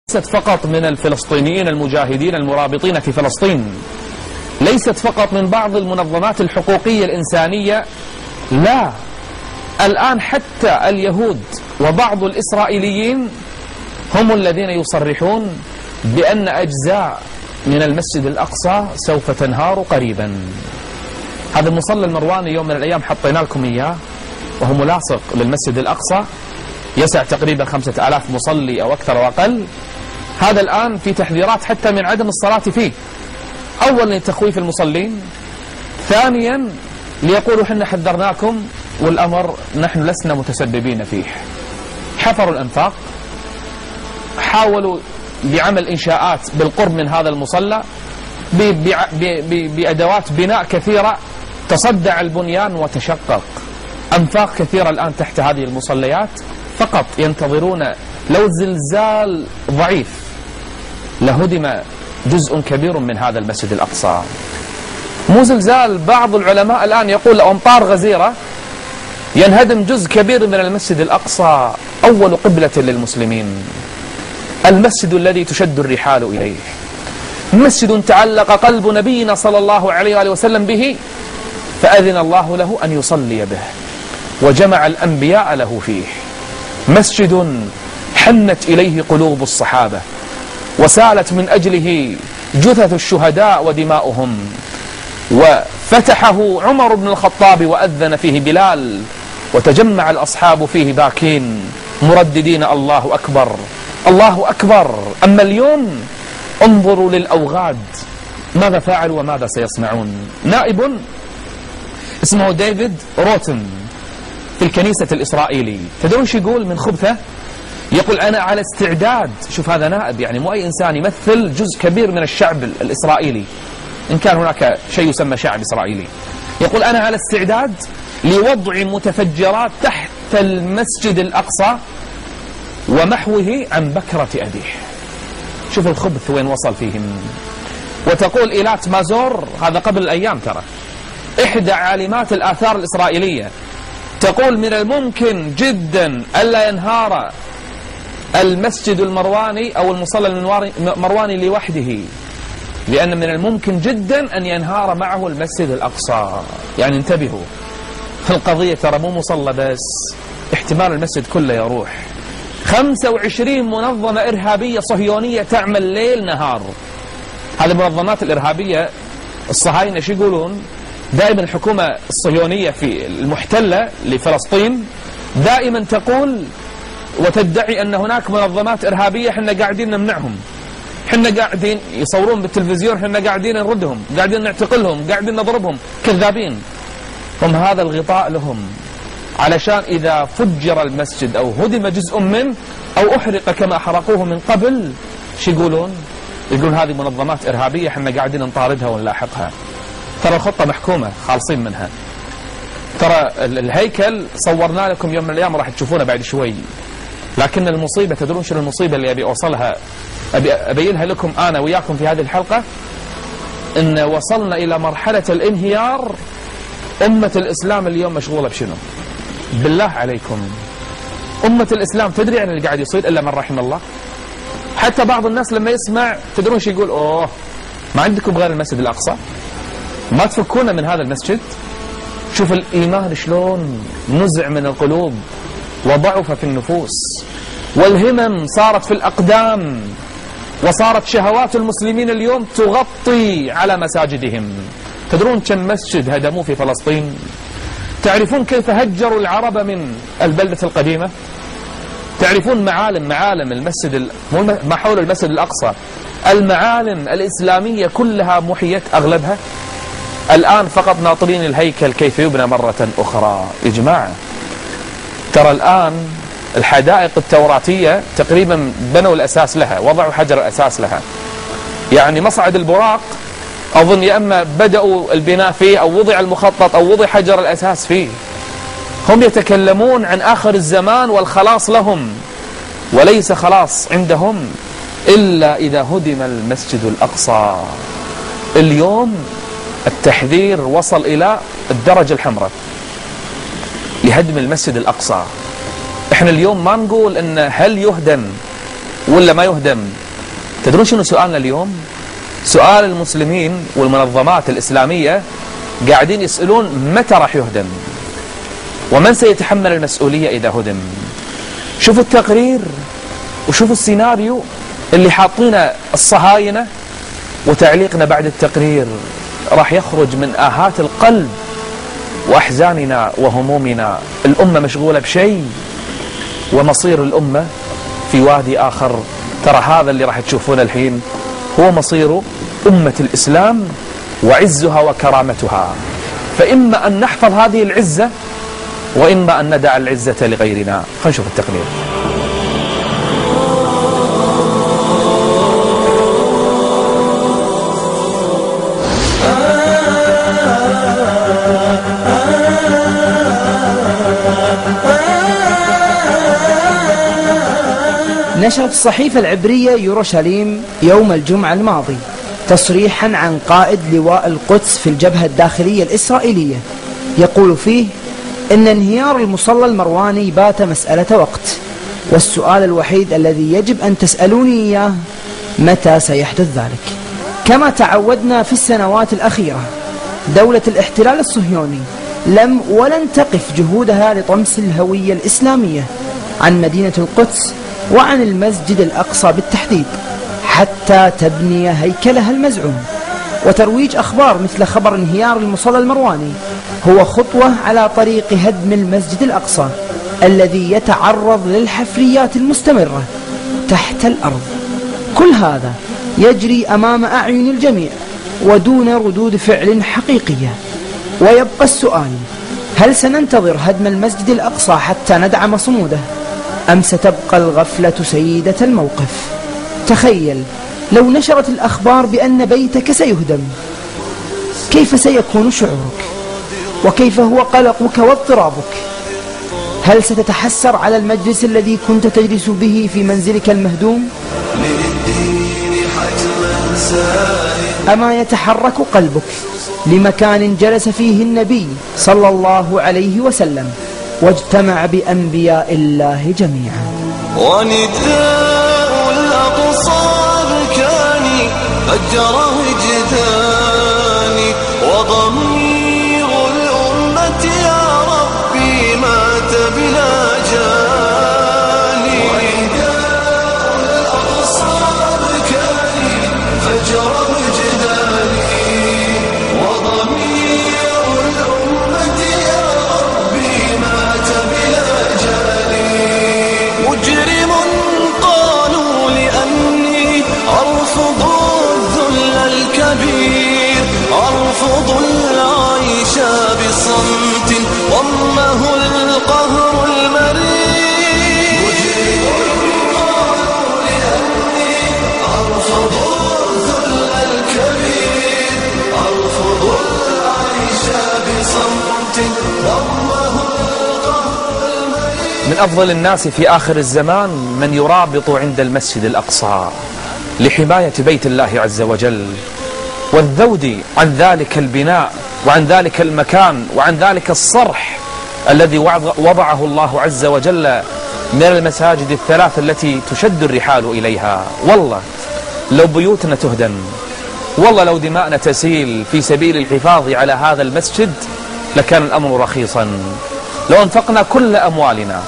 ليست فقط من الفلسطينيين المجاهدين المرابطين في فلسطين، ليست فقط من بعض المنظمات الحقوقية الإنسانية، لا، الآن حتى اليهود وبعض الإسرائيليين هم الذين يصرحون بأن أجزاء من المسجد الأقصى سوف تنهار قريبا. هذا المصلى المرواني يوم من الأيام حطينا لكم إياه، وهو ملاصق للمسجد الأقصى، يسع تقريبا 5000 مصلي أو أكثر وأقل. هذا الآن في تحذيرات حتى من عدم الصلاة فيه، أولا لتخويف المصلين، ثانيا ليقولوا حنا حذرناكم والأمر نحن لسنا متسببين فيه. حفروا الأنفاق، حاولوا بعمل إنشاءات بالقرب من هذا المصلى بأدوات بناء كثيرة، تصدع البنيان وتشقق. أنفاق كثيرة الآن تحت هذه المصليات، فقط ينتظرون لو زلزال ضعيف لهدم جزء كبير من هذا المسجد الأقصى. مو زلزال، بعض العلماء الآن يقول لو أمطار غزيرة ينهدم جزء كبير من المسجد الأقصى، أول قبلة للمسلمين، المسجد الذي تشد الرحال إليه، مسجد تعلق قلب نبينا صلى الله عليه وآله وسلم به، فأذن الله له أن يصلي به وجمع الأنبياء له فيه، مسجد حنت إليه قلوب الصحابة وسالت من أجله جثث الشهداء ودماؤهم، وفتحه عمر بن الخطاب وأذن فيه بلال، وتجمع الأصحاب فيه باكين مرددين الله أكبر الله أكبر. أما اليوم انظروا للأوغاد ماذا فعلوا وماذا سيصنعون. نائب اسمه ديفيد روتن في الكنيسة الإسرائيلي، تدرون شو يقول من خبثه؟ يقول أنا على استعداد، شوف هذا نائب يعني مو أي إنسان، يمثل جزء كبير من الشعب الإسرائيلي إن كان هناك شيء يسمى شعب إسرائيلي. يقول أنا على استعداد لوضع متفجرات تحت المسجد الأقصى ومحوه عن بكرة أبيه. شوف الخبث وين وصل فيهم. وتقول إيلات مازور، هذا قبل الأيام ترى، إحدى عالمات الآثار الإسرائيلية، تقول من الممكن جدا ألا ينهار المسجد المرواني أو المصلى المرواني لوحده، لأن من الممكن جدا أن ينهار معه المسجد الأقصى. يعني انتبهوا، القضية ترى مو مصلى بس، احتمال المسجد كله يروح. 25 منظمة إرهابية صهيونية تعمل ليل نهار. هذه المنظمات الإرهابية الصهاينة ايش يقولون؟ دائما الحكومة الصهيونية في المحتلة لفلسطين دائما تقول وتدعي أن هناك منظمات إرهابية حنا قاعدين نمنعهم، حنا قاعدين يصورون بالتلفزيون حنا قاعدين نردهم، قاعدين نعتقلهم، قاعدين نضربهم. كذابين. هم هذا الغطاء لهم، علشان إذا فجر المسجد أو هدم جزء منه أو أحرق كما أحرقوه من قبل، شو يقولون؟ يقولون هذه منظمات إرهابية حنا قاعدين نطاردها ونلاحقها. ترى الخطة محكومة، خالصين منها. ترى الهيكل صورنا لكم يوم من الأيام راح تشوفونه بعد شوي، لكن المصيبة، تدرون شنو المصيبة اللي أبي أوصلها، أبي أبينها لكم أنا وياكم في هذه الحلقة؟ إن وصلنا إلى مرحلة الانهيار. أمة الإسلام اليوم مشغولة بشنو؟ بالله عليكم، أمة الإسلام تدري عن اللي قاعد يصير إلا من رحم الله. حتى بعض الناس لما يسمع، تدرون شو يقول؟ أوه، ما عندكم غير المسجد الأقصى؟ ما تفكونا من هذا المسجد؟ شوف الإيمان شلون نزع من القلوب وضعف في النفوس، والهمم صارت في الأقدام، وصارت شهوات المسلمين اليوم تغطي على مساجدهم. تدرون كم مسجد هدموه في فلسطين؟ تعرفون كيف هجروا العرب من البلدة القديمة؟ تعرفون معالم المسجد ما حول المسجد الأقصى، المعالم الإسلامية كلها محيت أغلبها. الآن فقط ناطرين الهيكل كيف يبنى مرة أخرى. يا جماعة ترى الآن الحدائق التوراتية تقريبا بنوا الأساس لها، وضعوا حجر الأساس لها. يعني مصعد البراق أظن يا أما بدأوا البناء فيه أو وضع المخطط أو وضع حجر الأساس فيه. هم يتكلمون عن آخر الزمان والخلاص لهم، وليس خلاص عندهم إلا إذا هدم المسجد الأقصى. اليوم التحذير وصل إلى الدرجة الحمراء لهدم المسجد الأقصى. احنا اليوم ما نقول ان هل يهدم ولا ما يهدم؟ تدرون شنو سؤالنا اليوم؟ سؤال المسلمين والمنظمات الإسلامية قاعدين يسألون متى راح يهدم، ومن سيتحمل المسؤولية إذا هدم. شوفوا التقرير وشوفوا السيناريو اللي حاطينه الصهاينة، وتعليقنا بعد التقرير راح يخرج من آهات القلب وأحزاننا وهمومنا. الأمة مشغولة بشيء ومصير الأمة في وادي آخر. ترى هذا اللي راح تشوفونه الحين هو مصير أمة الإسلام وعزها وكرامتها. فإما أن نحفظ هذه العزة وإما أن ندع العزة لغيرنا. خلينا نشوف التقرير. نشرت الصحيفة العبرية يوروشاليم يوم الجمعة الماضي تصريحا عن قائد لواء القدس في الجبهة الداخلية الإسرائيلية، يقول فيه إن انهيار المصلى المرواني بات مسألة وقت، والسؤال الوحيد الذي يجب أن تسألوني إياه متى سيحدث ذلك. كما تعودنا في السنوات الأخيرة، دولة الاحتلال الصهيوني لم ولن تقف جهودها لطمس الهوية الإسلامية عن مدينة القدس وعن المسجد الأقصى بالتحديد حتى تبني هيكلها المزعوم. وترويج أخبار مثل خبر انهيار المصلى المرواني هو خطوة على طريق هدم المسجد الأقصى الذي يتعرض للحفريات المستمرة تحت الأرض. كل هذا يجري أمام أعين الجميع ودون ردود فعل حقيقية. ويبقى السؤال: هل سننتظر هدم المسجد الأقصى حتى ندعم صموده، أم ستبقى الغفلة سيدة الموقف؟ تخيل لو نشرت الأخبار بأن بيتك سيهدم، كيف سيكون شعورك؟ وكيف هو قلقك واضطرابك؟ هل ستتحسر على المجلس الذي كنت تجلس به في منزلك المهدوم؟ أما يتحرك قلبك لمكان جلس فيه النبي صلى الله عليه وسلم واجتمع بأنبياء الله جميعا؟ ونداء الأقصى بركاني فجر وجداني، وضمير الأمة يا ربي مات بلا جاني. ونداء الأقصى بركاني فجر وجداني، وضمير الأمة يا ربي مات بلا جاني. مجرم قالوا لأني أرفض الذل الكبير، أرفض العيش بصمت ضمه القهر المرير. مجرم قالوا لأني أرفض الذل الكبير، أرفض العيش بصمت ضمه القهر المرير. من أفضل الناس في آخر الزمان من يرابط عند المسجد الأقصى لحماية بيت الله عز وجل والذود عن ذلك البناء وعن ذلك المكان وعن ذلك الصرح الذي وضعه الله عز وجل من المساجد الثلاث التي تشد الرحال إليها. والله لو بيوتنا تهدم، والله لو دماءنا تسيل في سبيل الحفاظ على هذا المسجد لكان الأمر رخيصا. لو انفقنا كل أموالنا،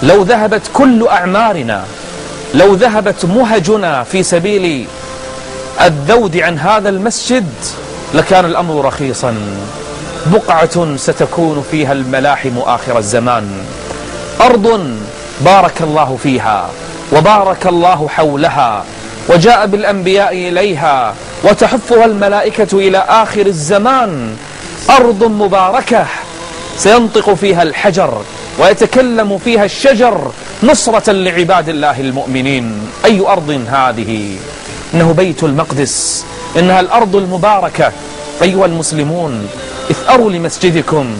لو ذهبت كل أعمارنا، لو ذهبت مهجنا في سبيل الذود عن هذا المسجد لكان الأمر رخيصا. بقعة ستكون فيها الملاحم آخر الزمان، أرض بارك الله فيها وبارك الله حولها وجاء بالأنبياء إليها وتحفها الملائكة إلى آخر الزمان، أرض مباركة سينطق فيها الحجر ويتكلم فيها الشجر نصرة لعباد الله المؤمنين. أي أرض هذه؟ إنه بيت المقدس، إنها الأرض المباركة. أيها المسلمون، اثأروا لمسجدكم،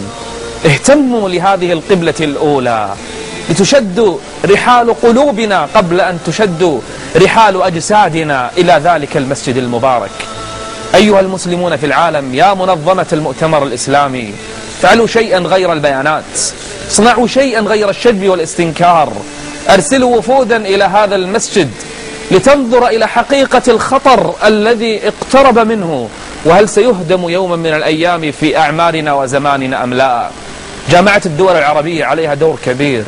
اهتموا لهذه القبلة الأولى لتشد رحال قلوبنا قبل أن تشد رحال أجسادنا إلى ذلك المسجد المبارك. أيها المسلمون في العالم، يا منظمة المؤتمر الإسلامي، فعلوا شيئا غير البيانات، صنعوا شيئا غير الشجب والاستنكار. أرسلوا وفودا إلى هذا المسجد لتنظر إلى حقيقة الخطر الذي اقترب منه، وهل سيهدم يوما من الأيام في أعمارنا وزماننا أم لا. جامعة الدول العربية عليها دور كبير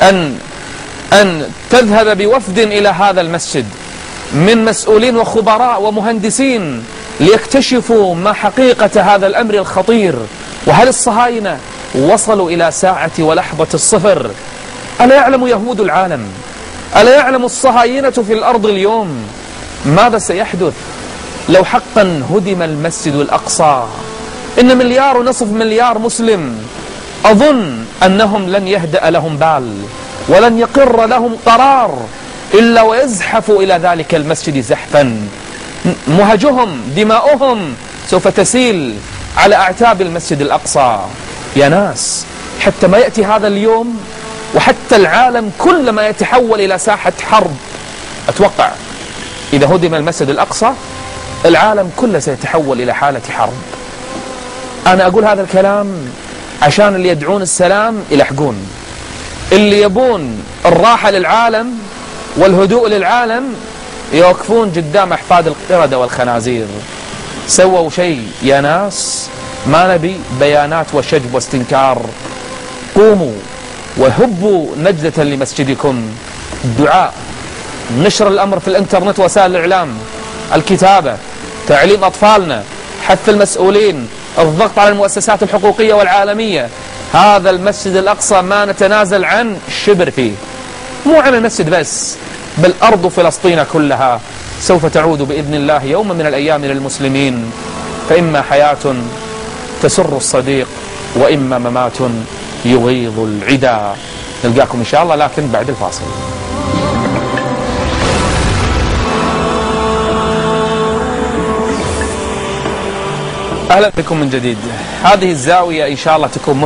أن تذهب بوفد إلى هذا المسجد من مسؤولين وخبراء ومهندسين ليكتشفوا ما حقيقة هذا الأمر الخطير، وهل الصهاينة وصلوا إلى ساعة ولحظة الصفر. ألا يعلم يهود العالم، ألا يعلم الصهاينة في الأرض اليوم ماذا سيحدث لو حقا هدم المسجد الأقصى؟ إن 1.5 مليار مسلم أظن أنهم لن يهدأ لهم بال ولن يقر لهم قرار إلا ويزحفوا إلى ذلك المسجد زحفا. مهجهم دماؤهم سوف تسيل على أعتاب المسجد الأقصى. يا ناس، حتى ما يأتي هذا اليوم وحتى العالم كلما يتحول إلى ساحة حرب، أتوقع إذا هدم المسجد الأقصى العالم كله سيتحول إلى حالة حرب. أنا أقول هذا الكلام عشان اللي يدعون السلام يلحقون، اللي يبون الراحة للعالم والهدوء للعالم يوقفون قدام أحفاد القردة والخنازير. سووا شيء يا ناس، ما نبي بيانات وشجب واستنكار. قوموا وهبوا نجدة لمسجدكم، الدعاء، نشر الأمر في الإنترنت وسائل الإعلام، الكتابة، تعليم أطفالنا، حث المسؤولين، الضغط على المؤسسات الحقوقية والعالمية. هذا المسجد الأقصى ما نتنازل عن شبر فيه، مو عن المسجد بس، بل أرض فلسطين كلها سوف تعود بإذن الله يوم من الأيام للمسلمين. فإما حياة تسر الصديق وإما ممات يغيظ العدا. نلقاكم إن شاء الله لكن بعد الفاصل. أهلا بكم من جديد. هذه الزاوية إن شاء الله تكون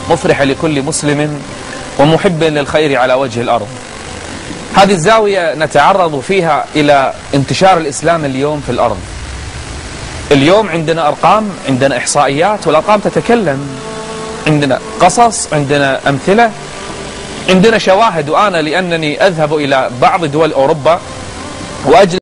مفرحة لكل مسلم ومحب للخير على وجه الأرض. هذه الزاوية نتعرض فيها إلى انتشار الإسلام اليوم في الأرض. اليوم عندنا أرقام، عندنا إحصائيات، والأرقام تتكلم، عندنا قصص، عندنا أمثلة، عندنا شواهد. وأنا لأنني أذهب إلى بعض دول أوروبا وأجلس